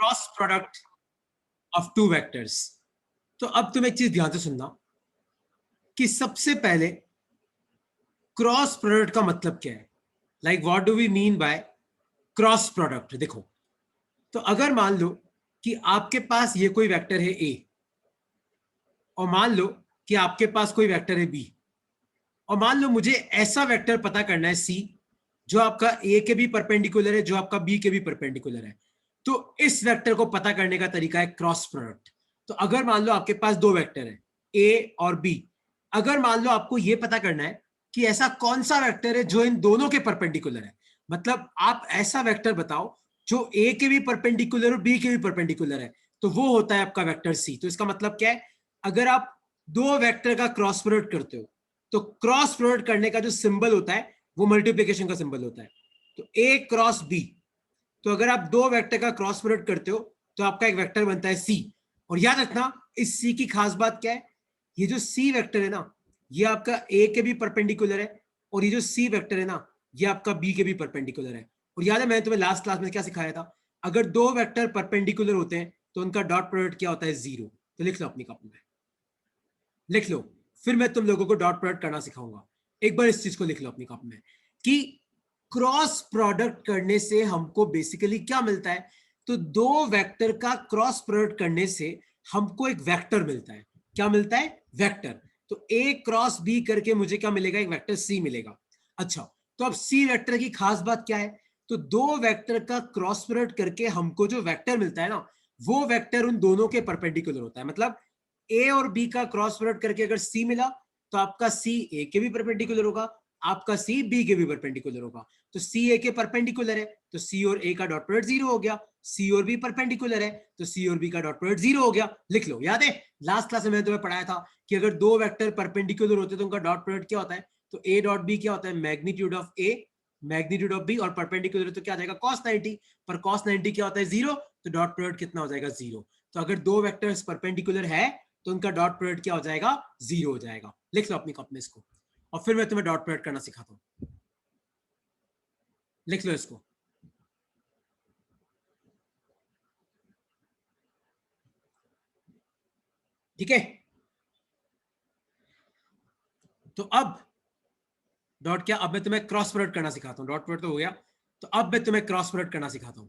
Cross product of two vectors. तो अब तुम एक चीज ध्यान से सुनना कि सबसे पहले क्रॉस प्रोडक्ट का मतलब क्या है। Like what do we mean by cross product. देखो, तो अगर मान लो कि आपके पास ये कोई वेक्टर है ए, और मान लो कि आपके पास कोई वेक्टर है बी, और मान लो मुझे ऐसा वेक्टर पता करना है सी जो आपका ए के भी परपेंडिकुलर है, जो आपका बी के भी परपेंडिकुलर है। तो इस वेक्टर को पता करने का तरीका है क्रॉस प्रोडक्ट। तो अगर मान लो आपके पास दो वेक्टर है ए और बी, अगर मान लो आपको यह पता करना है कि ऐसा कौन सा वेक्टर है जो इन दोनों के परपेंडिकुलर है, मतलब आप ऐसा वेक्टर बताओ जो ए के भी परपेंडिकुलर और बी के भी परपेंडिकुलर है, तो वो होता है आपका वेक्टर सी। तो इसका मतलब क्या है, अगर आप दो वेक्टर का क्रॉस प्रोडक्ट करते हो तो क्रॉस प्रोडक्ट करने का जो सिंबल होता है वो मल्टीप्लिकेशन का सिंबल होता है। तो ए क्रॉस बी, तो अगर आप दो वेक्टर का क्रॉस प्रोडक्ट करते हो तो आपका एक वेक्टर बनता है सी। और याद रखना इस सी की खास बात क्या है, ये जो सी वेक्टर है ना, ये आपका ए के भी परपेंडिकुलर है, और ये जो सी वेक्टर है ना, ये आपका बी के भी परपेंडिकुलर है। और याद है मैंने तुम्हें लास्ट क्लास में क्या सिखाया था, अगर दो वेक्टर परपेंडिकुलर होते हैं तो उनका डॉट प्रोडक्ट क्या होता है, जीरो। तो लिख लो अपनी कॉपी में, लिख लो, फिर मैं तुम लोगों को डॉट प्रोडक्ट करना सिखाऊंगा। एक बार इस चीज को लिख लो अपनी कॉपी में कि क्रॉस प्रोडक्ट करने से हमको बेसिकली क्या मिलता है। तो दो वेक्टर का क्रॉस प्रोडक्ट करने से हमको एक वेक्टर मिलता है। क्या मिलता है, वेक्टर। तो ए क्रॉस बी करके मुझे क्या मिलेगा, एक वेक्टर सी मिलेगा। अच्छा, तो अब सी वेक्टर की खास बात क्या है, तो दो वेक्टर का क्रॉस प्रोडक्ट करके हमको जो वेक्टर मिलता है ना, वो वेक्टर उन दोनों के परपेंडिकुलर होता है। मतलब ए और बी का क्रॉस प्रोडक्ट करके अगर सी मिला तो आपका सी ए के भी परपेंडिकुलर होगा, आपका सी बी के भी परपेंडिकुलर होगा। तो सी ए के परपेंडिकुलर है तो सी और ए का डॉट प्रोडक्ट जीरो हो गया, सी और बी परपेंडिकुलर है तो सी और बी का डॉट प्रोडक्ट जीरो हो गया। लिख लो, याद है लास्ट क्लास में मैंने तुम्हें पढ़ाया था कि अगर दो वेक्टर परपेंडिकुलर होते तो उनका डॉट प्रोडक्ट क्या होता है, तो ए डॉट बी क्या होता है, magnitude of A magnitude of B, और परपेंडिकुलर तो क्या आ जाएगा, cos 90। पर cos 90 क्या होता है, जीरो, तो डॉट प्रोडक्ट कितना हो जाएगा, जीरो। तो अगर दो वेक्टर्स परपेंडिकुलर है तो उनका डॉट प्रोडक्ट क्या हो जाएगा, जीरो हो जाएगा। लिख लो अपनी कॉपी में इसको, और फिर मैं तुम्हें डॉट प्रोडक्ट करना सिखाता हूं। लिख लो इसको, ठीक है। तो अब डॉट क्या, अब मैं तुम्हें क्रॉस प्रोडक्ट करना सिखाता हूं। डॉट प्रोडक्ट तो हो गया, तो अब मैं तुम्हें क्रॉस प्रोडक्ट करना सिखाता हूं।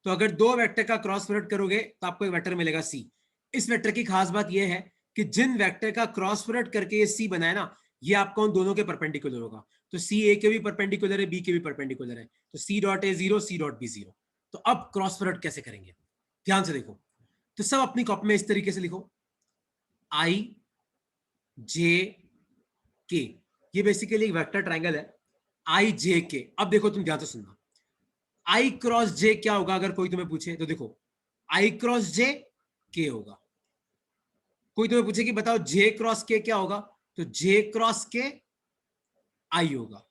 तो अगर दो वेक्टर का क्रॉस प्रोडक्ट करोगे तो आपको एक वेक्टर मिलेगा सी। इस वेक्टर की खास बात यह है कि जिन वेक्टर का क्रॉस प्रोडक्ट करके ये सी बनाए ना, ये आपको उन दोनों के परपेंडिकुलर होगा। तो सी ए के भी परपेंडिकुलर है, बी के भी परपेंडिकुलर है, तो C dot A zero, C dot B zero. तो अब क्रॉस प्रोडक्ट कैसे करेंगे, ध्यान से देखो। तो सब अपनी कॉपी में इस तरीके से लिखो, आई जे के, ये बेसिकली एक वेक्टर ट्राइंगल है, आई जे के। अब देखो तुम ध्यान से सुनना, आई क्रॉस जे क्या होगा, अगर कोई तुम्हें पूछे तो देखो आई क्रॉस जे के होगा। कोई तुम्हें पूछे कि बताओ जे क्रॉस के क्या होगा, तो जे क्रॉस के आई होगा।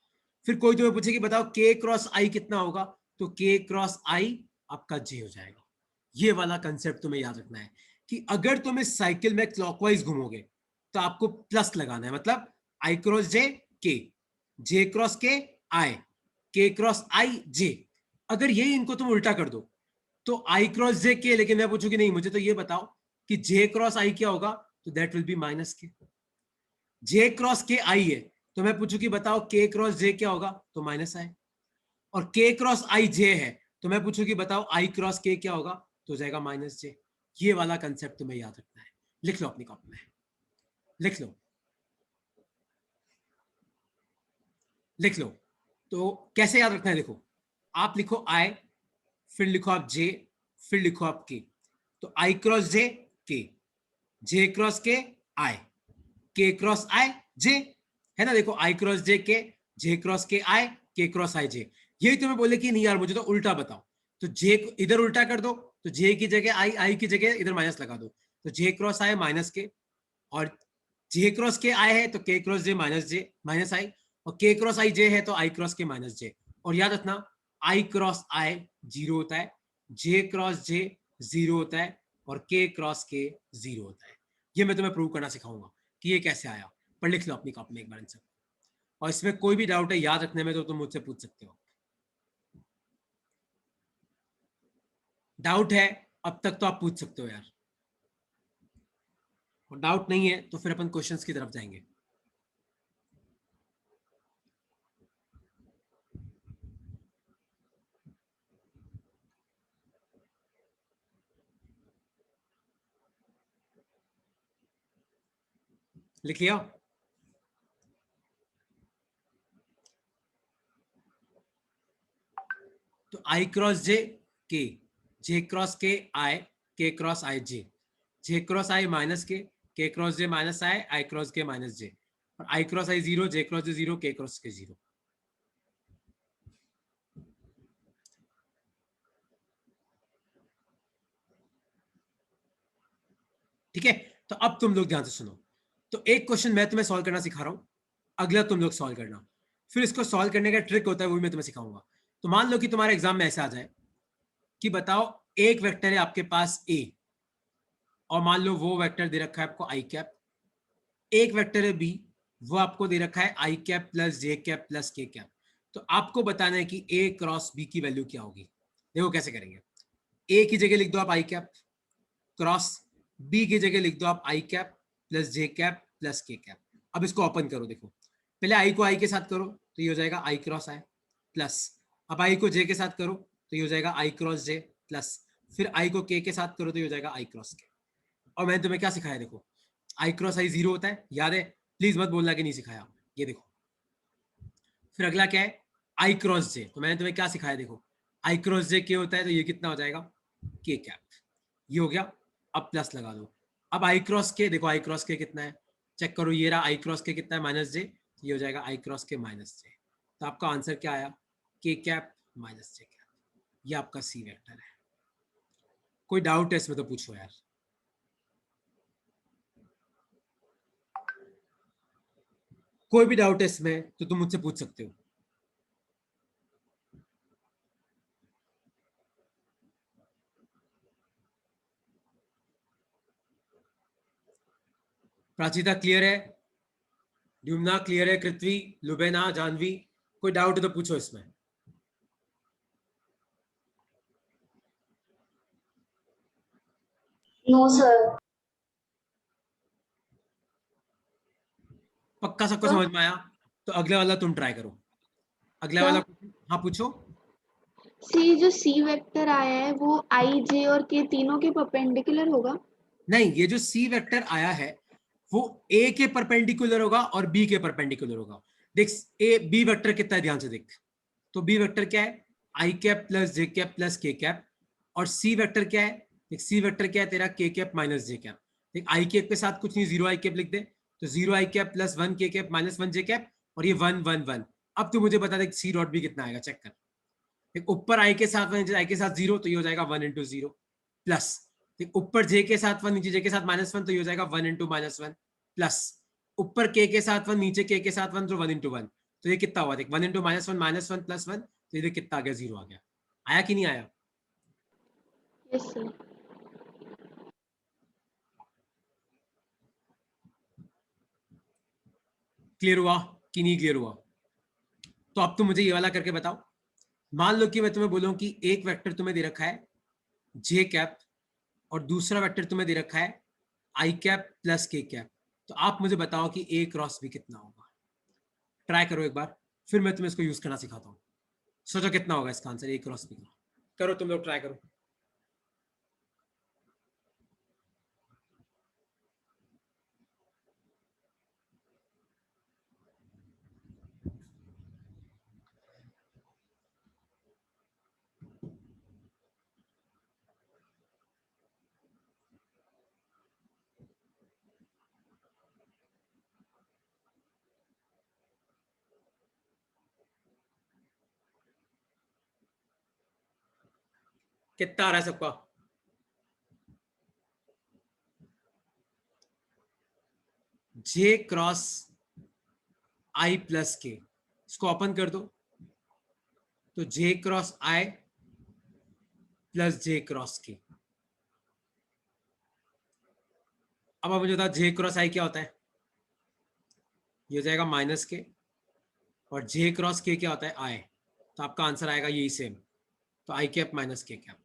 फिर कोई तुम्हें पूछे कि बताओ के क्रॉस आई कितना होगा, तो के क्रॉस आई आपका जे हो जाएगा। ये वाला कंसेप्ट तुम्हें याद रखना है कि अगर तुम इस साइकिल में क्लॉकवाइज घूमोगे तो आपको प्लस लगाना है, मतलब आई क्रॉस के, जे क्रॉस आई, के क्रॉस आई जे। अगर यही इनको तुम उल्टा कर दो तो आई क्रॉस जे के, लेकिन मैं पूछूंगी नहीं मुझे तो ये बताओ कि जे क्रॉस आई क्या होगा, तो दैट विल बी माइनस के। जे क्रॉस के आई है तो मैं पूछू कि बताओ के क्रॉस जे क्या होगा, तो माइनस आई। और के क्रॉस आई जे है तो मैं पूछू कि बताओ आई क्रॉस के क्या होगा, तो हो जाएगा माइनस जे। ये वाला कंसेप्ट तुम्हें याद रखना है। लिख लो अपनी कॉपी में, लिख लो, लिख लो। तो कैसे याद रखना है, देखो आप लिखो आई, फिर लिखो आप जे, फिर लिखो आप के। तो आई क्रॉस के, जे क्रॉस के आई, के क्रॉस आई जे, है ना। देखो आई क्रॉस के, जे क्रॉस के आई, के क्रॉस आई जे। यही तुम्हें बोले कि नहीं यार मुझे तो उल्टा बताओ, तो जे इधर उल्टा कर दो, तो जे की जगह आई, आई की जगह इधर माइनस लगा दो, तो जे क्रॉस आई माइनस के, और जे क्रॉस के आई है तो के क्रॉस जे माइनस आई, और के क्रॉस आई जे है तो आई क्रॉस के माइनस जे। और याद रखना आई क्रॉस आई जीरो होता है, जे क्रॉस जे जीरो होता है, और के क्रॉस के जीरो होता है। ये मैं तुम्हें प्रूव करना सिखाऊंगा कि ये कैसे आया। पर लिख लो अपनी कॉपी में एक बार आंसर, और इसमें कोई भी डाउट है याद रखने में तो तुम मुझसे पूछ सकते हो। डाउट है अब तक तो आप पूछ सकते हो यार, और डाउट नहीं है तो फिर अपन क्वेश्चंस की तरफ जाएंगे। लिख लिया? तो आई क्रॉस के, जे क्रॉस के क्रॉस आई जे क्रॉस आई माइनस के क्रॉस जे माइनस आई क्रॉस के माइनस जे, और आई क्रॉस आई जीरो, जे क्रॉस जे जीरो, के क्रॉस के जीरो। ठीक है, तो अब तुम लोग ध्यान से सुनो। तो एक क्वेश्चन मैं तुम्हें सॉल्व करना सिखा रहा हूं, अगला तुम लोग सॉल्व करना, फिर इसको सॉल्व करने का ट्रिक होता है वो भी मैं तुम्हें सिखाऊंगा। तो मान लो कि तुम्हारे एग्जाम में ऐसा आ जाए कि बताओ एक वेक्टर है आपके पास ए, और मान लो वो वेक्टर दे रखा है आपको आई कैप, एक वेक्टर है बी, वो आपको दे रखा है आई कैप प्लस जे कैप प्लस के कैप। तो आपको बताना है कि ए क्रॉस बी की वैल्यू क्या होगी। देखो कैसे करेंगे। ए की जगह लिख दो आप आई कैप क्रॉस, बी की जगह लिख दो आप आई कैप प्लस जे कैप प्लस के कैप। अब इसको ओपन करो, देखो पहले आई को आई के साथ करो तो ये हो जाएगा आई क्रॉस आई, प्लस अब आई को जे के साथ करो तो ये हो जाएगा आई क्रॉस जे, प्लस फिर आई को के साथ करो तो ये हो जाएगा आई क्रॉस के। और मैंने तुम्हें क्या सिखाया, देखो आई क्रॉस आई जीरो होता है, याद है? प्लीज मत बोलना कि नहीं सिखाया। ये देखो, फिर अगला क्या है, आई क्रॉस जे, तो मैंने तुम्हें क्या सिखाया, देखो आई क्रॉस जे के होता है तो ये कितना हो जाएगा, के कैप। ये हो गया। अब प्लस लगा दो। अब आई क्रॉस के, देखो आई क्रॉस के कितना है, चेक करो, ये रहा आई क्रॉस के कितना है, माइनस जे, ये हो जाएगा आई क्रॉस के माइनस जे। तो आपका आंसर क्या आया, के कैप माइनस जे कैप। ये आपका सी वेक्टर है। कोई डाउट है इसमें तो पूछो यार। कोई भी डाउट है इसमें तो तुम मुझसे पूछ सकते हो। प्राचीता क्लियर है? ड्यूमना क्लियर है? कृत्वी, लुबेना, जानवी, कोई डाउट है तो पूछो इसमें। No sir. पक्का सबको सर, समझ में आया? तो अगले वाला तुम ट्राई करो। अगला वाला, सर, हाँ पूछो। सी जो सी वेक्टर आया है वो आई जे और के तीनों के परपेंडिकुलर होगा। नहीं, ये जो सी वेक्टर आया है वो ए के परपेंडिकुलर होगा और बी के परपेंडिकुलर होगा। देख, ए बी वेक्टर कितना है, ध्यान से देख। तो बी वेक्टर क्या है, आई कैप प्लस जे कैप प्लस के कैप। और सी वेक्टर क्या है, देख सी वेक्टर क्या है तेरा, के कैप माइनस जे कैप। देख आई कैप के साथ कुछ नहीं, जीरो आई कैप लिख दे, तो जीरो आई कैप प्लस वन के कैप माइनस वन जे कैप, और ये वन वन वन। अब तू मुझे बता दे सी डॉट बी कितना आएगा, चेक कर। देख ऊपर आई के साथ वन, आई के साथ जीरो, तो ये हो जाएगा वन इंटू जीरो, प्लस देख ऊपर जे के साथ वन, नीचे जे के साथ माइनस वन, तो ये हो जाएगा one into minus one, plus ऊपर के साथ वन, नीचे के साथ वन, तो वन इंटू वन। तो ये कितना हुआ, देख one into minus one plus one, तो ये देख कितना आ गया, जीरो आ गया। आया कि नहीं आया? Yes sir. क्लियर हुआ कि नहीं क्लियर हुआ? तो अब तुम मुझे ये वाला करके बताओ। मान लो कि मैं तुम्हें बोलूं कि एक वेक्टर तुम्हें दे रखा है जे कैप, और दूसरा वेक्टर तुम्हें दे रखा है आई कैप प्लस के कैप। तो आप मुझे बताओ कि ए क्रॉस बी कितना होगा। ट्राई करो एक बार, फिर मैं तुम्हें इसको यूज करना सिखाता हूँ। सोचो कितना होगा इसका आंसर, ए क्रॉस बी का। करो तुम लोग, ट्राई करो। कितना आ रहा है सबका? जे क्रॉस आई प्लस के, इसको ओपन कर दो, तो जे क्रॉस आई प्लस जे क्रॉस के। अब मुझे बता जे क्रॉस आई क्या होता है, ये हो जाएगा माइनस के, और जे क्रॉस के क्या होता है, आई। तो आपका आंसर आएगा यही सेम, तो आई कैप माइनस के कैप।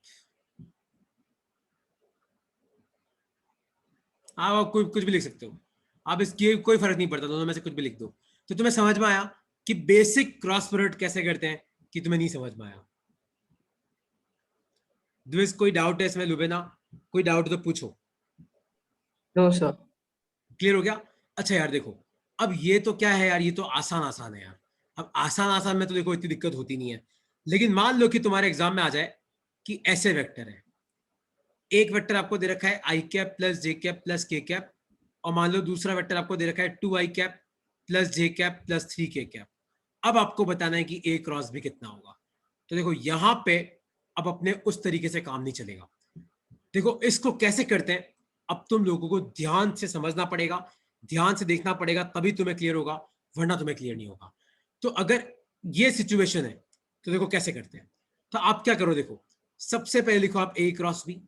आप कोई कुछ भी लिख सकते हो, आप इसकी कोई फर्क नहीं पड़ता, दोनों में से कुछ भी लिख दो। तो तुम्हें समझ में आया कि बेसिक क्रॉस प्रोडक्ट कैसे करते हैं, कि तुम्हें नहीं समझ में आया? द्विज कोई डाउट है इसमें? लुबेना कोई डाउट तो पूछो। No sir. क्लियर हो गया? अच्छा यार देखो, अब ये तो क्या है यार, ये तो आसान आसान है यार। अब आसान आसान में तो देखो इतनी दिक्कत होती नहीं है, लेकिन मान लो कि तुम्हारे एग्जाम में आ जाए कि ऐसे वेक्टर है, एक वेक्टर आपको दे रखा है आई कैप प्लस जे कैप प्लस के कैप, और मान लो दूसरा वेक्टर आपको दे रखा है 2i कैप प्लस जे कैप प्लस 3k कैप। अब आपको बताना है कि ए क्रॉस भी कितना होगा। तो देखो यहां पे अब अपने उस तरीके से काम नहीं चलेगा। देखो इसको कैसे करते हैं, अब तुम लोगों को ध्यान से समझना पड़ेगा, ध्यान से देखना पड़ेगा, तभी तुम्हें क्लियर होगा, वरना तुम्हें क्लियर नहीं होगा। तो अगर ये सिचुएशन है तो देखो कैसे करते हैं। तो आप क्या करो, देखो सबसे पहले लिखो आप ए क्रॉस बी,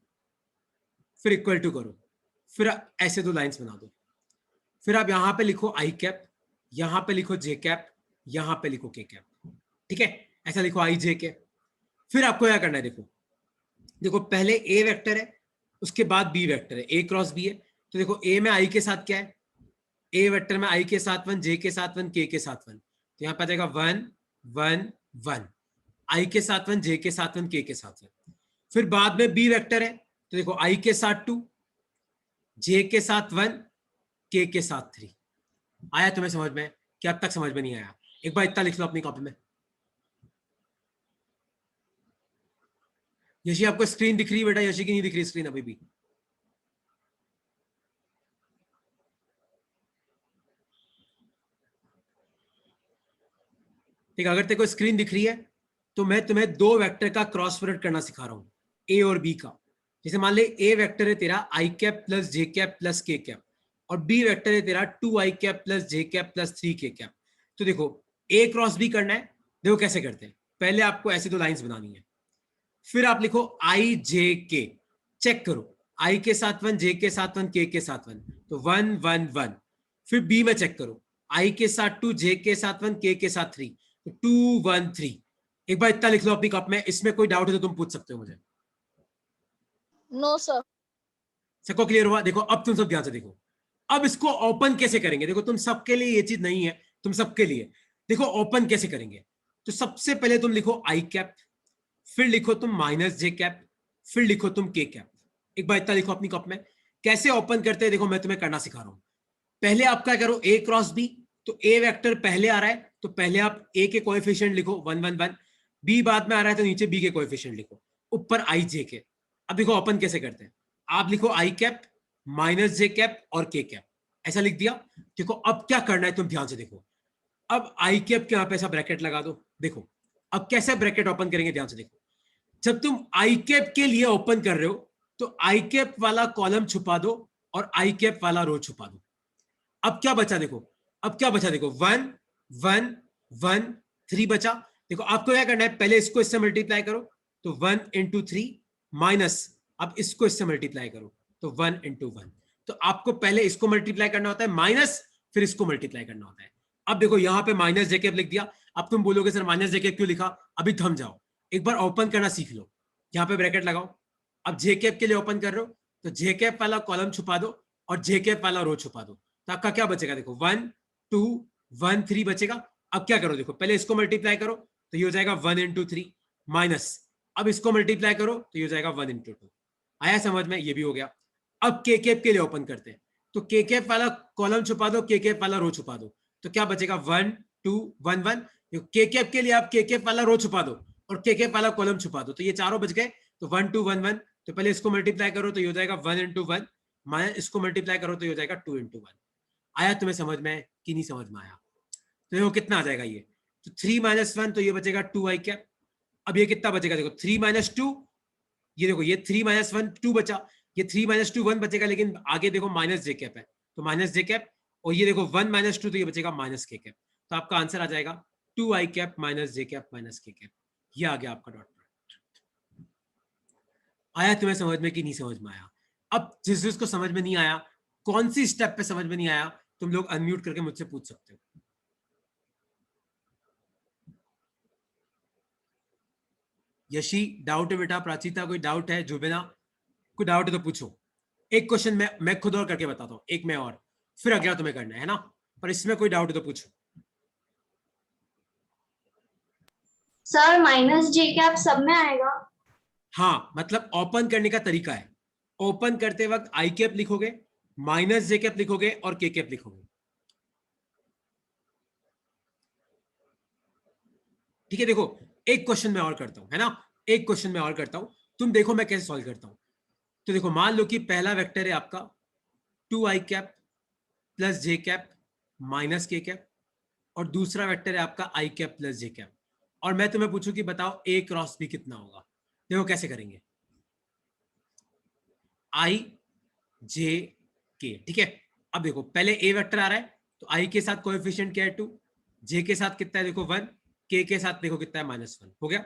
फिर इक्वल टू करो, फिर ऐसे दो लाइंस बना दो, फिर आप यहां पे लिखो आई कैप, यहां पे लिखो जे कैप, यहां पे लिखो के कैप। ठीक है, ऐसा लिखो आई जे के। फिर आपको क्या करना है, देखो देखो पहले ए वेक्टर है, उसके बाद बी वेक्टर है, ए क्रॉस बी है। तो देखो ए में आई के साथ क्या है, ए वेक्टर में आई के साथ 1, जे के साथ 1, के साथ 1, तो यहां पर आ जाएगा 1 1 1, आई के साथ 1, जे के साथ 1, के साथ 1। फिर बाद में बी वेक्टर है, तो देखो आई के साथ 2, जे के साथ 1, के साथ 3। आया तुम्हें समझ में? क्या अब तक समझ में नहीं आया? एक बार इतना लिख लो अपनी कॉपी में। यशी आपको स्क्रीन दिख रही है बेटा? यशी की नहीं दिख रही स्क्रीन अभी भी? ठीक, अगर तेरे को स्क्रीन दिख रही है तो मैं तुम्हें दो वेक्टर का क्रॉस प्रोडक्ट करना सिखा रहा हूं, ए और बी का। जैसे मान ले ए वेक्टर है तेरा आई कैप प्लस जे कैप प्लस के कैप, और बी वेक्टर है तेरा 2i कैप प्लस जे कैप प्लस 3k कैप। तो देखो ए क्रॉस बी करना है, देखो कैसे करते हैं। पहले आपको ऐसी दो लाइंस बनानी है, फिर आप लिखो आई जे के, चेक करो आई के साथ 1, जे के साथ 1, के साथ 1, तो 1 1 1। फिर बी में चेक करो, आई के साथ 2, जे के साथ 1, के साथ 3, तो 2 1 3। एक बार इतना लिख लो अपनी कप में, इसमें कोई डाउट है तो तुम पूछ सकते हो मुझे। No sir. सबको क्लियर हुआ? देखो अब तुम सब ध्यान से देखो, अब इसको ओपन कैसे करेंगे। देखो तुम सबके लिए ये चीज नहीं है, तुम सबके लिए देखो ओपन कैसे करेंगे। तो सबसे पहले तुम लिखो आई कैप, फिर लिखो तुम माइनस जे कैप, फिर लिखो तुम के कैप। एक बार इतना लिखो अपनी कप में। कैसे ओपन करते हैं देखो मैं तुम्हें करना सिखा रहा हूं। पहले आप क्या करो, ए क्रॉस बी, तो ए वेक्टर पहले आ रहा है तो पहले आप ए के कोएफिशिएंट लिखो 1 1 1, बी बाद में आ रहा है तो नीचे बी के कोएफिशिएंट लिखो, ऊपर आई जे के। अब देखो ओपन कैसे करते हैं, आप लिखो आई कैप माइनस जे कैप और के कैप, ऐसा लिख दिया। देखो अब क्या करना है तुम ध्यान से देखो, अब आई कैप के यहां पे ऐसा ब्रैकेट लगा दो। देखो अब कैसे ब्रैकेट ओपन करेंगे, ध्यान से देखो। जब तुम आई कैप के लिए ओपन कर रहे हो तो आई कैप वाला कॉलम छुपा दो और आई कैप वाला रो छुपा दो। अब क्या बचा देखो, अब क्या बचा देखो, 1 1 1 3 बचा। देखो आपको क्या करना है, पहले इसको इससे मल्टीप्लाई करो, तो 1 इंटू 3 माइनस, अब इसको इससे मल्टीप्लाई करो तो 1 इंटू 1। तो आपको पहले इसको मल्टीप्लाई करना होता है माइनस, फिर इसको मल्टीप्लाई करना होता है। अब देखो यहां पे माइनस जेकेप लिख दिया। अब तुम बोलोगे सर माइनस जेकेप क्यों लिखा, अभी थम जाओ, एक बार ओपन करना सीख लो। यहां पे ब्रैकेट लगाओ, अब जेकेप के लिए ओपन कर रहे हो तो जेकेप वाला कॉलम छुपा दो और जेकेप वाला रो छुपा दो। तो आपका क्या बचेगा देखो, 1 2 1 3 बचेगा। अब क्या करो देखो, पहले इसको मल्टीप्लाई करो तो ये हो जाएगा 1 इंटू 3 माइनस, अब इसको मल्टीप्लाई करो तो ये हो जाएगा 1 इंटू 2। आया समझ में? ये भी हो गया। अब के कैप के लिए ओपन करते हैं, तो के कैप वाला कॉलम छुपा दो, के कैप वाला रो छुपा दो, तो क्या बचेगा 1 2 1 1। के कैप के लिए आप के कैप वाला रो छुपा दो और के कैप वाला कॉलम छुपा दो, तो ये चारों बच गए। तो 1 2 1 1, तो पहले इसको मल्टीप्लाई करो तो ये हो जाएगा 1 इंटू 1, माइनस इसको मल्टीप्लाई करो तो ये हो जाएगा 2 इंटू 1। आया तुम्हें समझ में कि नहीं समझ में आया? तो देखो कितना आ जाएगा ये, तो 3 माइनस 1, तो ये बचेगा 2i कैप। अब ये कितना बचेगा देखो, 3 माइनस 2, ये देखो ये 3 माइनस 1 2 बचा, ये 3 माइनस 2 1 बचेगा, लेकिन आगे देखो माइनस जे कैप है तो माइनस जे कैप, और ये देखो 1 माइनस 2, तो ये बचेगा माइनस के कैप। तो आपका आंसर आ जाएगा 2i कैप माइनस जे कैप माइनस के कैप। ये आ गया आपका डॉट प्रोडक्ट। आया तुम्हें समझ में कि नहीं समझ में आया? अब जिस जिसको समझ में नहीं आया, कौन सी स्टेप पे समझ में नहीं आया, तुम लोग अनम्यूट करके मुझसे पूछ सकते हो। यशी डाउट है बेटा? प्राचीता कोई डाउट है? जुबेना कोई डाउट है तो पूछो। एक क्वेश्चन मैं खुद और करके बताता हूँ, एक मैं और, फिर अगला तुम्हें करना है ना, पर इसमें कोई डाउट हो तो पूछो। सर माइनस जे कैप सब में आएगा? हाँ, मतलब ओपन करने का तरीका है, ओपन करते वक्त आई कैप लिखोगे, माइनस जे कैप लिखोगे और के कैप लिखोगे। ठीक है, देखो एक क्वेश्चन मैं और करता हूं, है ना, एक क्वेश्चन मैं और करता हूं, तुम देखो मैं कैसे सॉल्व करता हूं। तो देखो मान लो कि पहला वेक्टर है आपका 2i कैप प्लस जे कैप माइनस के कैप, और दूसरा वेक्टर है आपका आई कैप प्लस जे कैप, और मैं तुम्हें पूछूं कि बताओ ए क्रॉस बी कितना होगा। देखो कैसे करेंगे, आई जे के, ठीक है। अब देखो पहले ए वेक्टर आ रहा है, तो आई के साथ कोएफिशिएंट क्या है 2, जे के साथ कितना है देखो 1, के साथ देखो कितना है -1, हो गया।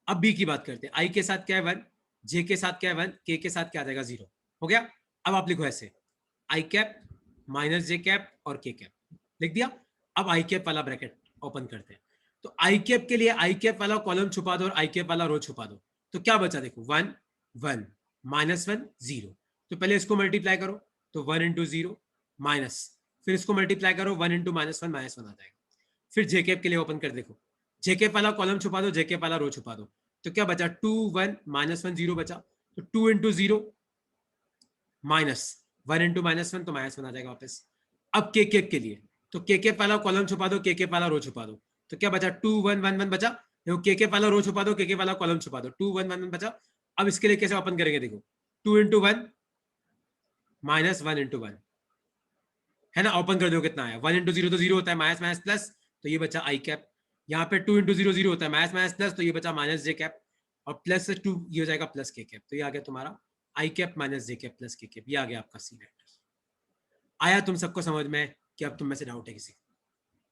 अब बी की बात करते हैं, आई के साथ क्या है 1, जे के साथ क्या है 1, के साथ क्या आ जाएगा 0, हो गया। अब आप लिखो ऐसे, आई कैप माइनस जे कैप और के कैप लिख दिया। अब आई कैप वाला ब्रैकेट ओपन करते हैं, तो आई कैप के लिए आई कैप वाला कॉलम छुपा दो और आई कैप वाला रो छुपा दो, तो क्या बचा देखो 1 1 -1 0, तो पहले इसको मल्टीप्लाई करो, तो 1 इंटू 0 माइनस, फिर इसको मल्टीप्लाई करो 1 इंटू -1 -1 आ जाएगा। फिर जे कैप के लिए ओपन कर देखो, जे कैप वाला कॉलम छुपा दो, जे कैप वाला रो छुपा दो, तो क्या बचा 2 1 -1 0 बचा, तो 2 इंटू 0 माइनस 1 इंटू -1 तो -1 आ जाएगा वापस। अब के कैप के लिए, तो के कैप वाला कॉलम छुपा दो, के कैप वाला रो छुपा दो, तो क्या बचा 2 1 1 1 बचा, देखो के कैप वाला रो छुपा दो, के कैप वाला कॉलम छुपा दो, 2 1 1 1 बचा। अब इसके लिए कैसे ओपन करेंगे देखो, 2 इंटू 1 माइनस 1 इंटू 1, है ना, ओपन कर दो कितना आया, 1 इंटू 0 तो 0 होता है, माइनस माइनस प्लस, तो ये बचा आई कैप। यहाँ पे 2 इंटू 0 0 होता है, माइनस माइनस प्लस, तो ये बचा माइनस जे कैप, और प्लस से 2 ये हो जाएगा प्लस के कैप, तो ये आ गया तुम्हारा आई कैप माइनस जे कैप प्लस के कैप, ये आ गया आपका सी वेक्टर। आया तुम सबको समझ में कि अब तुम में से डाउट है किसी,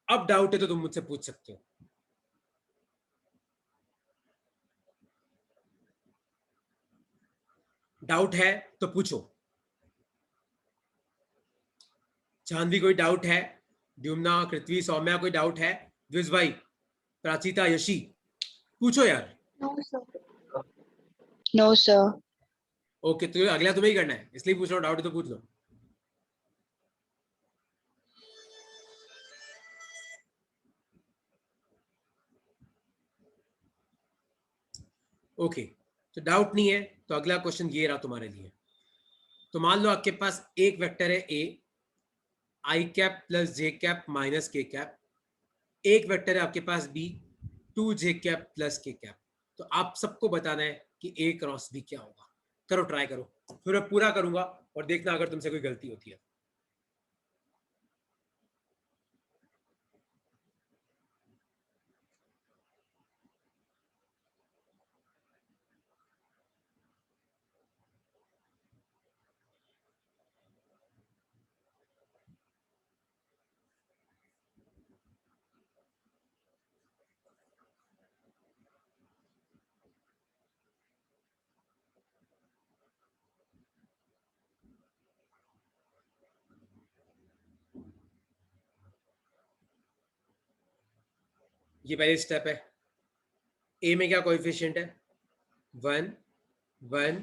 अब डाउट है तो तुम मुझसे पूछ सकते हो। डाउट है तो पूछो। चांदी कोई डाउट है, द्युम्ना कृत्वी सौम्या कोई डाउट है, द्विज भाई प्राचीता यशी पूछो यार। No sir. No, sir. Okay, तो अगला तुम्हें ही करना है, इसलिए पूछ रहा हूँ, डाउट है तो पूछ लो। ओके, तो डाउट नहीं है, तो अगला क्वेश्चन ये रहा तुम्हारे लिए। तो मान लो आपके पास एक वेक्टर है ए आई कैप प्लस जे कैप माइनस के कैप, एक वेक्टर है आपके पास बी 2 जे कैप प्लस के कैप, तो आप सबको बताना है कि ए क्रॉस बी क्या होगा। करो, ट्राई करो, फिर मैं पूरा करूंगा और देखना अगर तुमसे कोई गलती होती है। ये पहली स्टेप है। ए में क्या कोएफिशिएंट है 1 1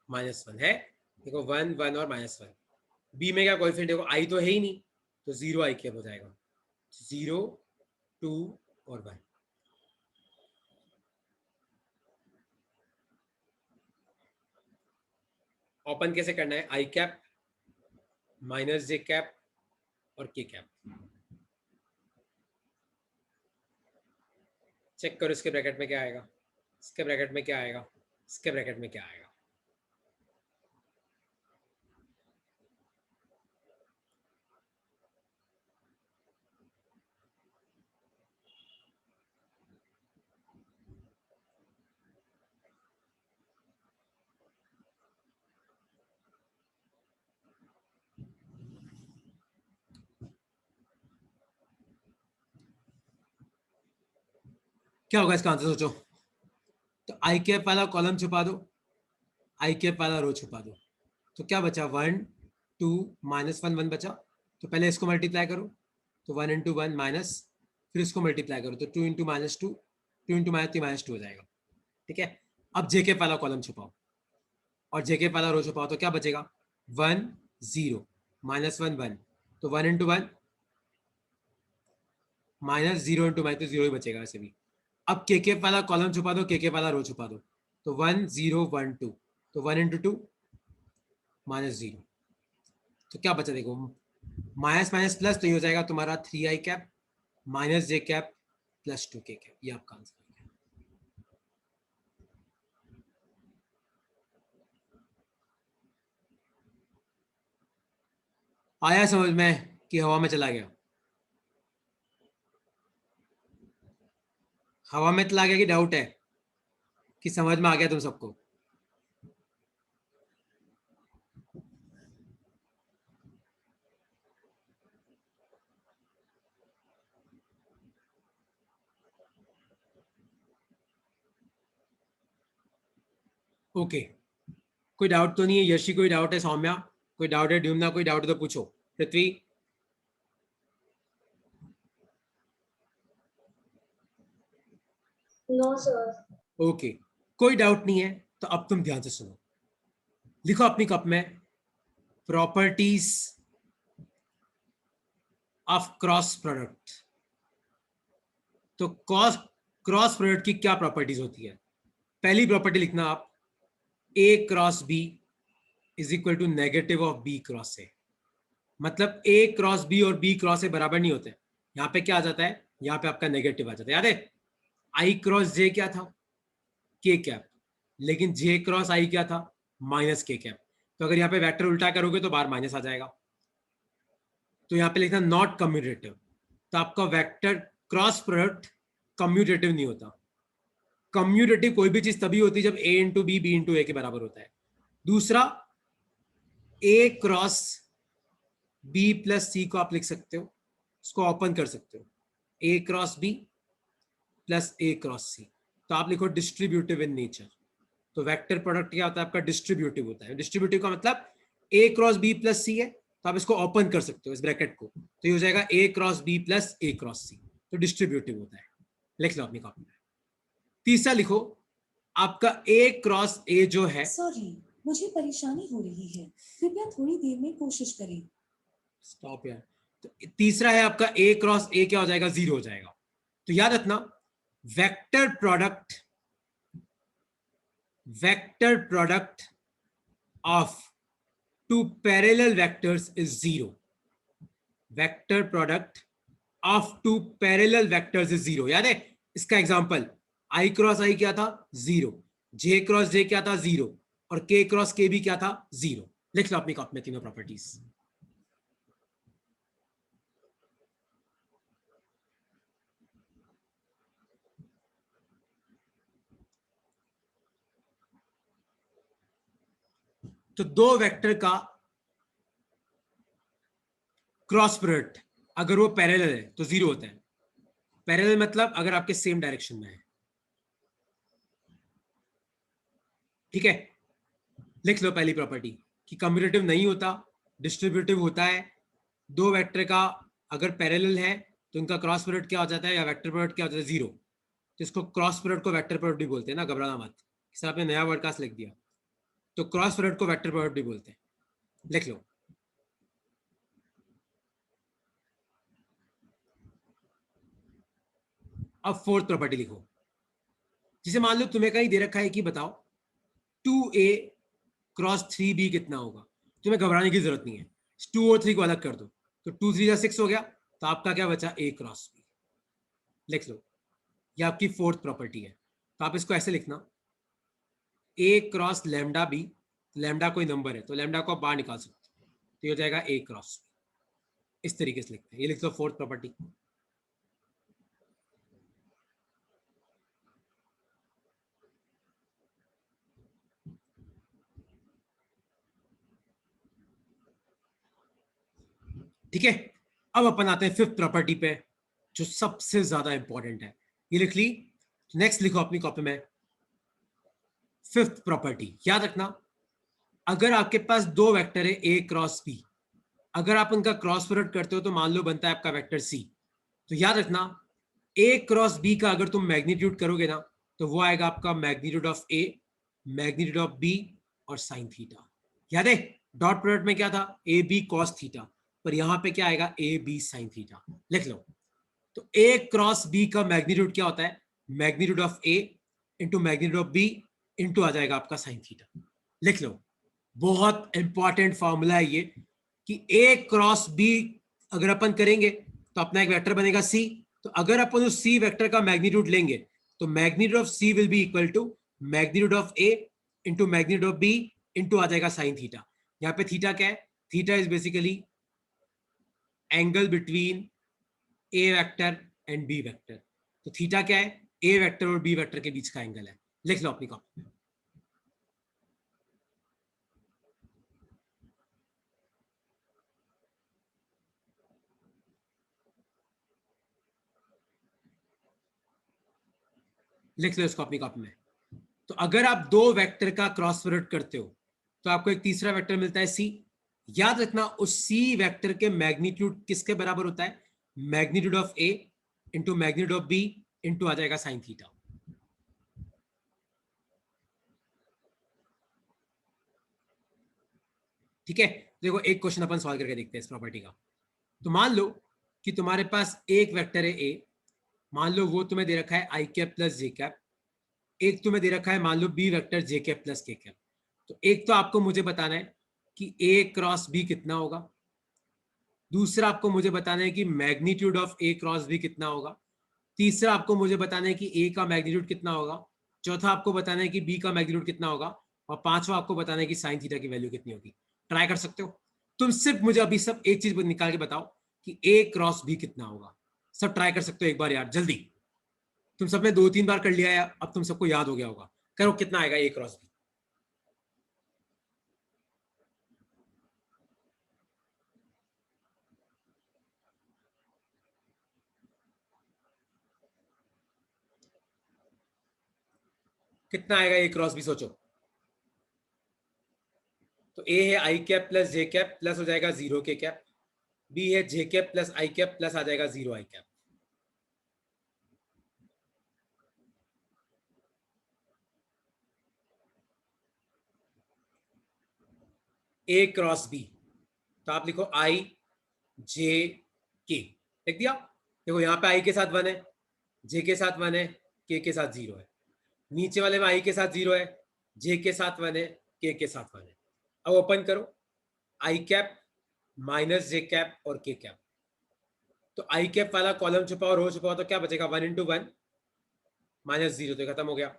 -1 है, देखो 1 1 और -1। बी में क्या कोएफिशिएंट देखो आई तो है ही नहीं, तो 0 आई कैप हो जाएगा, 0 2 और 1। ओपन कैसे करना है, आई कैप माइनस जे कैप और के कैप, चेक करो इसके ब्रैकेट में क्या आएगा, इसके ब्रैकेट में क्या आएगा, इसके ब्रैकेट में क्या आएगा। क्या होगा इसका आंसर सोचो, तो आई कैप वाला कॉलम छुपा दो, आई कैप वाला रो छुपा दो, तो क्या बचा 1 2 -1 1 बचा, तो पहले इसको मल्टीप्लाई करो, तो 1 इंटू 1 माइनस, फिर इसको मल्टीप्लाई करो, तो 2 इंटू -2 2 इंटू -2 हो जाएगा। ठीक है, अब जेके वाला कॉलम छुपाओ और जेके वाला रो छुपाओ, तो क्या बचेगा 1 0 -1 1, तो 1 इंटू 1 -0 इंटू माइनस, तो 0 ही बचेगा वैसे भी। अब के वाला कॉलम छुपा दो, के वाला रो छुपा दो, तो 1 0 1 2, तो 1 इंटू 2 -0, तो क्या बचा देखो, माइनस माइनस प्लस, तो ये हो जाएगा तुम्हारा 3i कैप माइनस जे कैप प्लस 2k कैप, ये आपका आंसर है। आया समझ में कि हवा में चला गया? हवा में चला गया कि डाउट है कि समझ में आ गया तुम सबको? ओके, कोई डाउट तो नहीं है? यशी कोई डाउट है? सौम्या कोई डाउट है? ड्यूमना कोई डाउट है तो पूछो। पृथ्वी? No sir. ओके, कोई डाउट नहीं है तो अब तुम ध्यान से सुनो। लिखो अपनी कप में प्रॉपर्टीज ऑफ क्रॉस प्रोडक्ट। तो क्रॉस प्रोडक्ट की क्या प्रॉपर्टीज होती है? पहली प्रॉपर्टी लिखना आप, A cross B is equal to negative of B cross A. मतलब ए क्रॉस बी और बी क्रॉस ए बराबर नहीं होते। यहाँ पे क्या आ जाता है? यहाँ पे आपका नेगेटिव आ जाता है। याद है आई क्रॉस जे क्या था? के कैप। लेकिन जे क्रॉस आई क्या था? माइनस के कैप। तो अगर यहाँ पे वेक्टर उल्टा करोगे तो बाहर माइनस आ जाएगा। तो यहाँ पे लिखना नॉट कम्यूटेटिव। तो आपका वेक्टर क्रॉस प्रोडक्ट कम्यूटेटिव नहीं होता। कम्यूटेटिव कोई भी चीज तभी होती है जब ए इंटू बी इंटू ए के बराबर होता है। दूसरा, ए क्रॉस बी प्लस सी को आप लिख सकते हो, इसको ओपन कर सकते हो, ए क्रॉस बी प्लस ए क्रॉस सी। तो आप लिखो डिस्ट्रीब्यूटिव इन नेचर। तो वेक्टर प्रोडक्ट क्या होता है आपका? डिस्ट्रीब्यूटिव होता है। डिस्ट्रीब्यूटिव का मतलब ए क्रॉस बी प्लस सी है, तो आप इसको ओपन कर सकते हो इस ब्रैकेट को, तो ये हो जाएगा ए क्रॉस बी प्लस ए क्रॉस सी। तो डिस्ट्रीब्यूटिव होता है। लिख लो अपनी कॉपी में। तीसरा लिखो आपका ए क्रॉस ए जो है, सॉरी, मुझे परेशानी हो रही है, कृपया थोड़ी देर में कोशिश करें। स्टॉप यार। तो तीसरा है आपका ए क्रॉस ए क्या हो जाएगा? 0 हो जाएगा। तो याद रखना vector product of two parallel vectors is 0। Vector product of two parallel vectors is 0। याद है इसका एग्जांपल, आई क्रॉस आई क्या था? 0। जे क्रॉस जे क्या था? 0। और के क्रॉस के भी क्या था? 0। लिख लो अपनी कॉपी में तीनों प्रॉपर्टीज। तो दो वेक्टर का क्रॉस प्रोडक्ट अगर वो पैरेलल है तो 0 होता है। पैरेलल मतलब अगर आपके सेम डायरेक्शन में है। ठीक है, लिख लो पहली प्रॉपर्टी कि कम्यूटेटिव नहीं होता, डिस्ट्रीब्यूटिव होता है। दो वेक्टर का अगर पैरेलल है तो इनका क्रॉस प्रोडक्ट क्या हो जाता है, या वेक्टर प्रोडक्ट क्या हो जाता है? 0। तो इसको क्रॉस प्रोडक्ट को वेक्टर प्रोडक्ट भी बोलते हैं ना, घबराना मत। इस आपने नया वर्ड कास्ट लिख दिया। तो क्रॉस प्रोडक्ट को वेक्टर प्रोडक्ट भी बोलते हैं। लिख लो। अब फोर्थ प्रॉपर्टी लिखो, जिसे मान लो तुम्हें कहीं दे रखा है कि बताओ 2a क्रॉस 3b कितना होगा। तुम्हें घबराने की जरूरत नहीं है, 2 और 3 को अलग कर दो, तो 2 3 6 हो गया। तो आपका क्या बचा? a cross b। लिख लो, ये आपकी फोर्थ प्रॉपर्टी है। तो आप इसको ऐसे लिखना, a cross lambda b। Lambda कोई नंबर है तो लैम्डा को आप बाहर निकाल सकते हो, तो ये हो जाएगा a क्रॉस b। इस तरीके से लिखते हैं। ये लिख लो फोर्थ प्रॉपर्टी। ठीक है, अब अपन आते हैं फिफ्थ प्रॉपर्टी पे, जो सबसे ज्यादा इंपॉर्टेंट है। ये लिख ली। नेक्स्ट लिखो अपनी कॉपी में फिफ्थ प्रॉपर्टी। याद रखना, अगर आपके पास दो वेक्टर है ए क्रॉस बी, अगर आप उनका क्रॉस प्रोडक्ट करते हो तो मान लो बनता है आपका वेक्टर सी। तो याद रखना ए क्रॉस बी का अगर तुम मैग्नीट्यूड करोगे ना, तो वो आएगा आपका magnitude of A, magnitude of B और साइन थीटा। याद है डॉट प्रोडक्ट में क्या था, ए बी कॉस थीटा, पर यहां पे क्या आएगा, ए बी साइन थीटा। लिख लो। तो ए क्रॉस बी का मैग्नीट्यूड क्या होता है, magnitude of A into magnitude of B into आ जाएगा आपका साइन थीटा। लिख लो, बहुत इंपॉर्टेंट फॉर्मूला है ये कि ए क्रॉस बी अगर अपन करेंगे तो अपना एक वेक्टर बनेगा सी। तो अगर अपन उस सी वेक्टर का मैग्नीट्यूड लेंगे तो magnitude of C will be equal to magnitude of A into magnitude of B into आ जाएगा साइन थीटा। यहाँ पे थीटा क्या है, theta is basically angle between A vector and B vector. तो थीटा क्या है, ए वेक्टर और बी वेक्टर के बीच का एंगल है। लिख लो अपनी कॉपी में। लिख लो इसको अपनी कॉपी में। तो अगर आप दो वेक्टर का क्रॉस प्रोडक्ट करते हो तो आपको एक तीसरा वेक्टर मिलता है सी। याद रखना उस सी वेक्टर के मैग्नीट्यूड किसके बराबर होता है, magnitude of A into magnitude of B into आ जाएगा साइन थीटा। ठीक है, देखो एक क्वेश्चन अपन सॉल्व करके देखते हैं इस प्रॉपर्टी का। तो मान लो कि तुम्हारे पास एक वेक्टर है ए, मान लो वो तुम्हें दे रखा है आई कैप प्लस जे कैप, एक तुम्हें दे रखा है मान लो बी वेक्टर जे कैप प्लस के कैप। तो एक तो आपको मुझे बताना है कि ए क्रॉस बी कितना होगा, दूसरा आपको मुझे बताना है कि magnitude of A cross B कितना होगा, तीसरा आपको मुझे बताना है कि ए का मैग्नीट्यूड कितना होगा, चौथा आपको बताना है कि बी का मैग्नीट्यूड कितना होगा, और पांचवा आपको बताना है कि साइन थीटा की वैल्यू कितनी होगी। ट्राई कर सकते हो तुम, सिर्फ मुझे अभी सब एक चीज निकाल के बताओ कि ए क्रॉस बी कितना होगा। सब ट्राई कर सकते हो एक बार यार, जल्दी। तुम सबने 2-3 बार कर लिया है, अब तुम सबको याद हो गया होगा। करो कितना आएगा ए क्रॉस बी। कितना आएगा ए क्रॉस बी, सोचो। तो ए है आई कैप प्लस जे कैप प्लस हो जाएगा जीरो के कैप, बी है जे कैप प्लस आई कैप प्लस आ जाएगा जीरो आई कैप। ए क्रॉस बी, तो आप लिखो आई जे के, लिख दिया। देखो यहाँ पे आई के साथ 1 है, जे के साथ 1 है, के साथ 0 है। नीचे वाले में आई के साथ 0 है, जे के साथ 1 है, के साथ 1 है। अब ओपन करो, आई कैप माइनस जे कैप और के कैप। तो आई कैप वाला कॉलम छुपाओ, रो छुपाओ, तो क्या बचेगा 1 इंटू 1 माइनस 0, तो खत्म हो गया।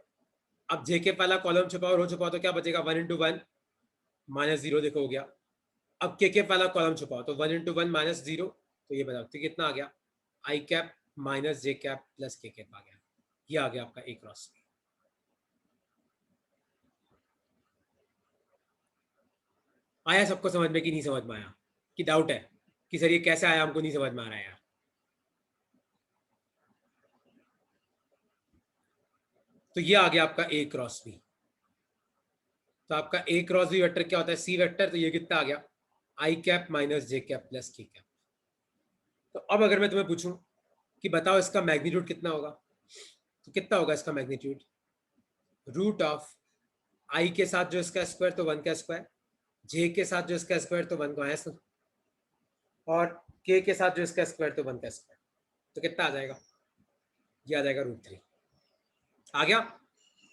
अब जे कैप वाला कॉलम छुपाओ, रो छुपाओ, तो क्या बचेगा 1 इंटू 1 माइनस 0, देखो हो गया। अब के कैप वाला कॉलम छुपाओ, तो 1 इंटू 1 माइनस 0, तो ये बताओ तो कितना आ गया, आई कैप माइनस जे कैप प्लस के कैप आ गया। ये आ गया आपका ए क्रॉस। आया सबको समझ में कि नहीं समझ में आया, कि डाउट है कि सर ये कैसे आया, हमको नहीं समझ में आ रहा है यार। तो ये आ गया आपका ए क्रॉस बी। तो आपका ए क्रॉस बी वेक्टर क्या होता है, सी वेक्टर। तो ये कितना आ गया, आई कैप माइनस जे कैप प्लस के कैप। तो अब अगर मैं तुम्हें पूछूं कि बताओ इसका मैग्नीट्यूड कितना होगा, तो कितना होगा इसका मैग्नीट्यूड, रूट ऑफ आई के साथ जो इसका स्क्वायर तो 1 का स्क्वायर, जे के साथ जो इसका स्क्वायर तो 1 का स्क्वायर, और के साथ जो इसका स्क्वायर तो 1 का स्क्वायर। तो कितना आ जाएगा, ये आ जाएगा √3। आ गया।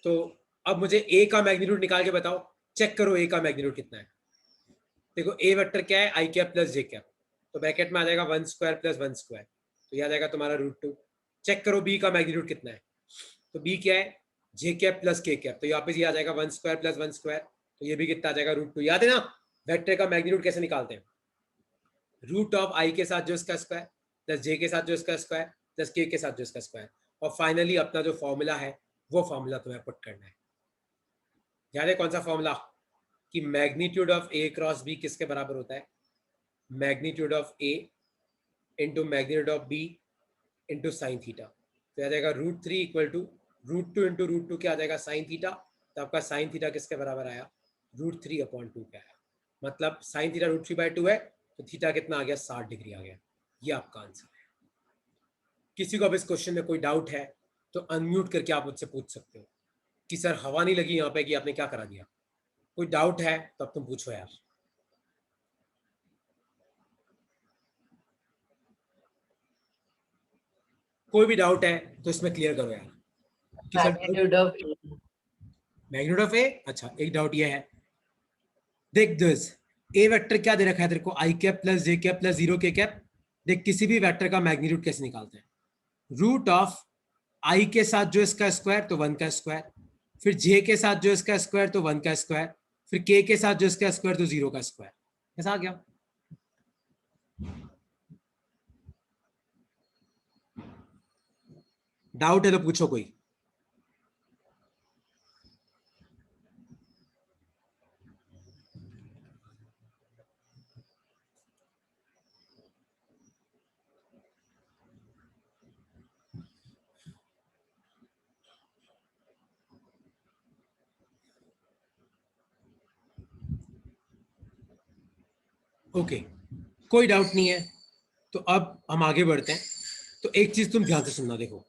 तो अब मुझे ए का मैग्नीट्यूड निकाल के बताओ, चेक करो ए का मैग्नीट्यूड कितना है। देखो ए वेक्टर क्या है, आई कैप प्लस जे कैप, तो ब्रैकेट में आ जाएगा 1 स्क्वायर प्लस 1 स्क्वायर, तो ये आ जाएगा तुम्हारा √2। चेक करो बी का मैग्नीट्यूड कितना है, तो बी क्या है, जे कैप प्लस के कैप, तो यहाँ पे ये आ जाएगा 1 स्क्वायर प्लस 1 स्क्वायर, तो ये भी कितना आ जाएगा √2। याद है ना वेक्टर का मैग्नीट्यूड कैसे निकालते हैं, रूट ऑफ आई के साथ जो इसका स्क्वायर प्लस जे के साथ जो इसका स्क्वायर प्लस के साथ जो इसका स्क्वायर, और फाइनली अपना जो फॉर्मूला है वो फॉर्मूला तुम्हें पुट करना है। याद है कौन सा फॉर्मूला, कि magnitude of A cross B किसके बराबर होता है, magnitude of A into magnitude of B into sine theta. तो आ जाएगा √3 इक्वल टू √2 इंटू √2 क्या आ जाएगा साइन थीटा। तो आपका साइन थीटा किसके बराबर आया, √3/2 का आया। मतलब साइन थीटा √3/2 है, तो थीटा कितना आ गया, 60 डिग्री आ गया। ये आपका आंसर है। किसी को अब इस क्वेश्चन में कोई डाउट है तो अनम्यूट करके आप मुझसे पूछ सकते हो कि सर हवा नहीं लगी यहाँ पे कि आपने क्या करा दिया। कोई डाउट है तो अब तुम पूछो यार। कोई भी डाउट है तो इसमें क्लियर करो यार कि sir magnitude of magnitude of A. अच्छा एक डाउट ये है, देख दिस ए वेक्टर क्या दे रखा है तेरे को, आई कैप प्लस जे कैप प्लस जीरो के कैप। देख किसी भी वेक्टर का मैग्नीट्यूड कैसे निकालते हैं, रूट ऑफ आई के साथ जो इसका स्क्वायर तो 1 का स्क्वायर, फिर जे के साथ जो इसका स्क्वायर तो 1 का स्क्वायर, फिर के साथ जो इसका स्क्वायर तो 0 का स्क्वायर। ऐसा आ गया। डाउट है तो पूछो कोई। ओके कोई डाउट नहीं है तो अब हम आगे बढ़ते हैं। तो एक चीज तुम ध्यान से सुनना, देखो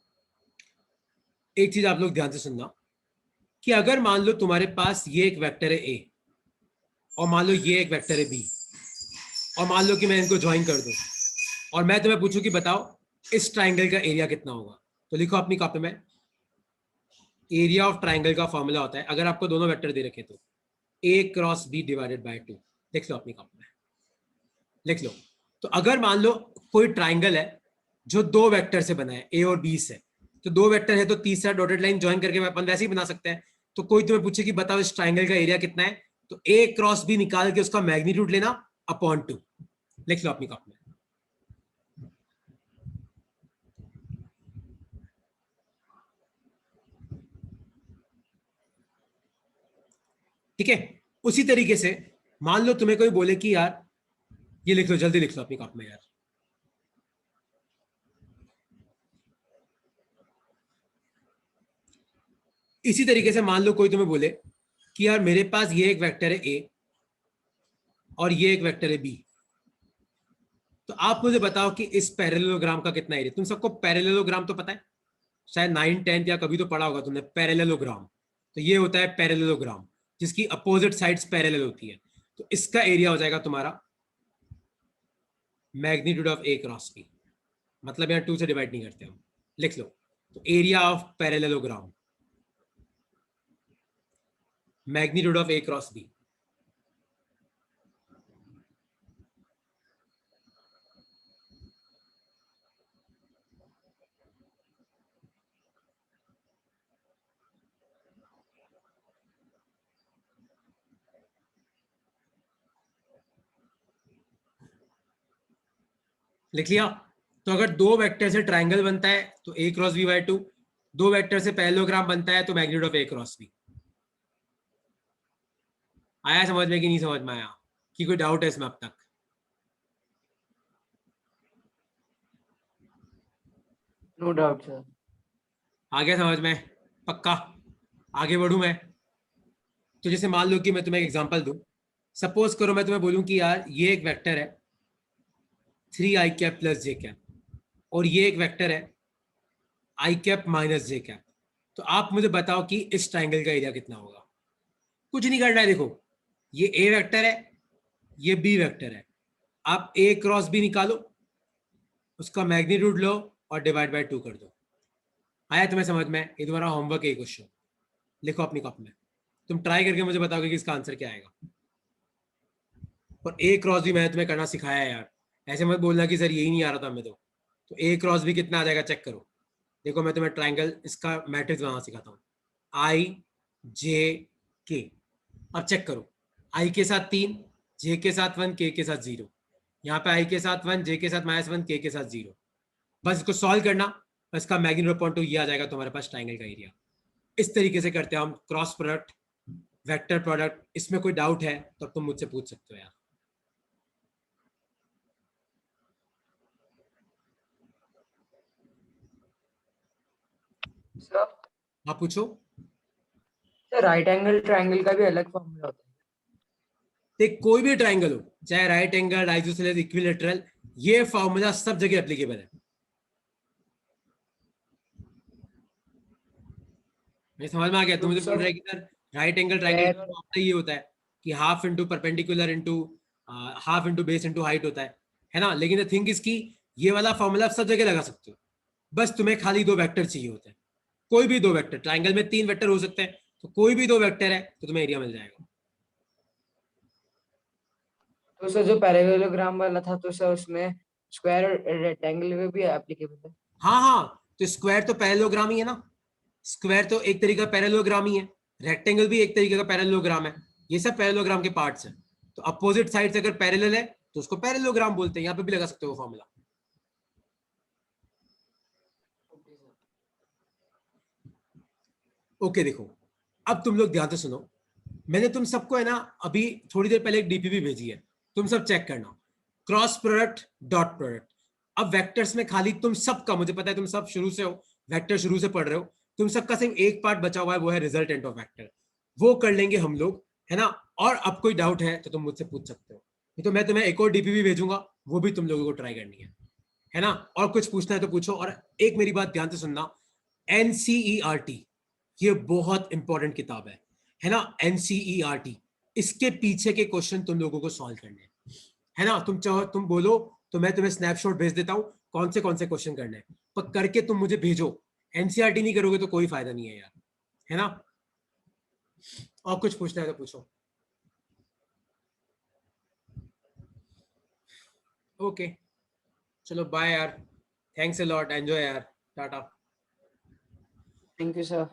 एक चीज आप लोग ध्यान से सुनना कि अगर मान लो तुम्हारे पास ये एक वेक्टर है ए और मान लो ये एक वेक्टर है बी, और मान लो कि मैं इनको ज्वाइन कर दूं और मैं तुम्हें पूछूं कि बताओ इस ट्राइंगल का एरिया कितना होगा, तो लिखो अपनी कॉपी में, एरिया ऑफ ट्राइंगल का फॉर्मूला होता है अगर आपको दोनों वेक्टर दे रखे तो A cross B divided by 2। लिख लो अपनी कॉपी में, लिख लो। तो अगर मान लो कोई ट्राइंगल है जो दो वेक्टर से बना है ए और बी से, तो दो वेक्टर है तो तीसरा डॉटेड लाइन ज्वाइन करके अपन वैसे ही बना सकते हैं। तो कोई तुम्हें पूछे कि बताओ इस ट्राइंगल का एरिया कितना है, तो ए क्रॉस बी निकाल के उसका मैग्नीट्यूड लेना अपॉन 2। लिख लो अपनी कॉपी में। ठीक है, उसी तरीके से मान लो तुम्हें कोई बोले कि यार ये लिख लो, जल्दी लिख लो अपनी कॉपी में यार। इसी तरीके से मान लो कोई तुम्हें बोले कि यार मेरे पास ये एक वेक्टर है ए और ये एक वेक्टर है बी, तो आप मुझे बताओ कि इस पैरेललोग्राम का कितना एरिया। तुम सबको पैरेललोग्राम तो पता है, शायद 9th 10th या कभी तो पढ़ा होगा तुमने पैरेललोग्राम। तो ये होता है पैरेललोग्राम जिसकी अपोजिट साइड्स पैरेलल होती है। तो इसका एरिया हो जाएगा तुम्हारा magnitude of A cross B, मतलब यहाँ 2 से डिवाइड नहीं करते हम। लिख लो, तो area of parallelogram magnitude of A cross B. लिख लिया। तो अगर दो वेक्टर से ट्राइंगल बनता है तो ए क्रॉस बी बाय 2, दो वेक्टर से पैरेललोग्राम बनता है तो magnitude of A cross B. आया समझ में कि नहीं समझ में आया, कि कोई डाउट है इसमें अब तक? No doubt sir. आ गया समझ में? पक्का? आगे बढ़ूं मैं? तो जैसे मान लो कि मैं तुम्हें एक एग्जांपल दूं, सपोज करो मैं तुम्हें बोलूं कि यार ये एक वेक्टर है 3i कैप प्लस जे कैप और ये एक वेक्टर है i cap minus J cap. तो आप मुझे बताओ कि इस ट्राइंगल का एरिया कितना होगा। कुछ नहीं करना है, देखो ये a वेक्टर है, ये b वेक्टर है, आप a क्रॉस b निकालो, उसका मैग्नीट्यूड लो और डिवाइड बाय 2 कर दो। आया तुम्हें समझ में? ये तुम्हारा होमवर्क है क्वेश्चन, लिखो अपनी कॉपी में। तुम ट्राई करके मुझे बताओगे कि इसका आंसर क्या आएगा। और a क्रॉस भी मैंने तुम्हें करना सिखाया है यार, ऐसे मत बोलना कि सर यही नहीं आ रहा था हमें। तो a क्रॉस भी कितना आ जाएगा चेक करो। देखो मैं तुम्हें ट्राइंगल इसका मैट्रिक्स बनाना सिखाता हूँ, i j k। अब चेक करो, i के साथ 3, j के साथ 1, k के साथ 0। यहाँ पे i के साथ 1, j के साथ -1, k के साथ 0। बस इसको सॉल्व करना, इसका मैग्नीट्यूड अपॉन 2 ये आ जाएगा तुम्हारे पास ट्राइंगल का एरिया। इस तरीके से करते हैं हम क्रॉस प्रोडक्ट, वेक्टर प्रोडक्ट। इसमें कोई डाउट है तो तुम मुझसे पूछ सकते हो यार। सर आप पूछो। सर राइट एंगल ट्रायंगल का भी अलग फॉर्मूला होता है। देख कोई भी ट्राइंगल हो, चाहे राइट एंगल, आइसोसेलेस, इक्विलैटरल, ये फॉर्मूला सब जगह एप्लीकेबल है। मैं समझ में आ गया? तुम मुझे बोल रहे कि सर राइट एंगल ट्राइंगल का फॉर्मूला ये होता है कि half into perpendicular into half into base into height होता है ना। लेकिन द थिंग इज कि ये वाला फॉर्मूला आप सब जगह लगा सकते हो। बस तुम्हें खाली 2 वेक्टर चाहिए होते हैं, कोई भी 2 वेक्टर, ट्राइंगल में 3 वेक्टर हो सकते हैं, तो कोई भी 2 वेक्टर है तो तुम्हें एरिया मिल जाएगा। तो सर जो पैरेललोग्राम वाला था तो सर उसमें स्क्वायर और रेक्टेंगल में भी एप्लीकेबल है? हाँ हाँ, तो स्क्वायर तो पैरेललोग्राम ही है ना, स्क्वायर तो एक तरीका पैरेललोग्राम ही है, रेक्टेंगल भी एक तरीके का पैरेललोग्राम है, ये सब पैरेललोग्राम के पार्ट्स हैं। तो अपोजिट साइड से अगर पैरेलल है तो उसको पैरेललोग्राम बोलते हैं, यहाँ पे भी लगा सकते हो फॉर्मूला। ओके देखो, अब तुम लोग ध्यान से सुनो, मैंने तुम सबको है ना अभी थोड़ी देर पहले एक डीपीपी भेजी है, तुम सब चेक करना, क्रॉस प्रोडक्ट डॉट प्रोडक्ट। अब वेक्टर्स में खाली तुम सबका, मुझे पता है तुम सब शुरू से हो, वेक्टर शुरू से पढ़ रहे हो, तुम सबका सिर्फ एक पार्ट बचा हुआ है, वो है रिजल्टेंट ऑफ वेक्टर, वो कर लेंगे हम लोग, है ना। और अब कोई डाउट है तो तुम मुझसे पूछ सकते हो, नहीं तो मैं तुम्हें एक और डीपीपी भेजूंगा, वो भी तुम लोगों को ट्राई करनी है ना। और कुछ पूछना है तो पूछो। और एक मेरी बात ध्यान से सुनना, एनसीईआरटी ये बहुत इंपॉर्टेंट किताब है ना, एनसीईआरटी, इसके पीछे के क्वेश्चन तुम लोगों को सॉल्व करने हैं, है ना। तुम चाहो तुम बोलो तो मैं तुम्हें स्नैपशॉट भेज देता हूं कौन से क्वेश्चन करने हैं, पर करके तुम मुझे भेजो, एनसीईआरटी नहीं करोगे तो कोई फायदा नहीं है यार, है ना। और कुछ पूछना है तो पूछो। ओके चलो बाय यार, थैंक्स अ लॉट, एंजॉय यार, टाटा। Thank you sir.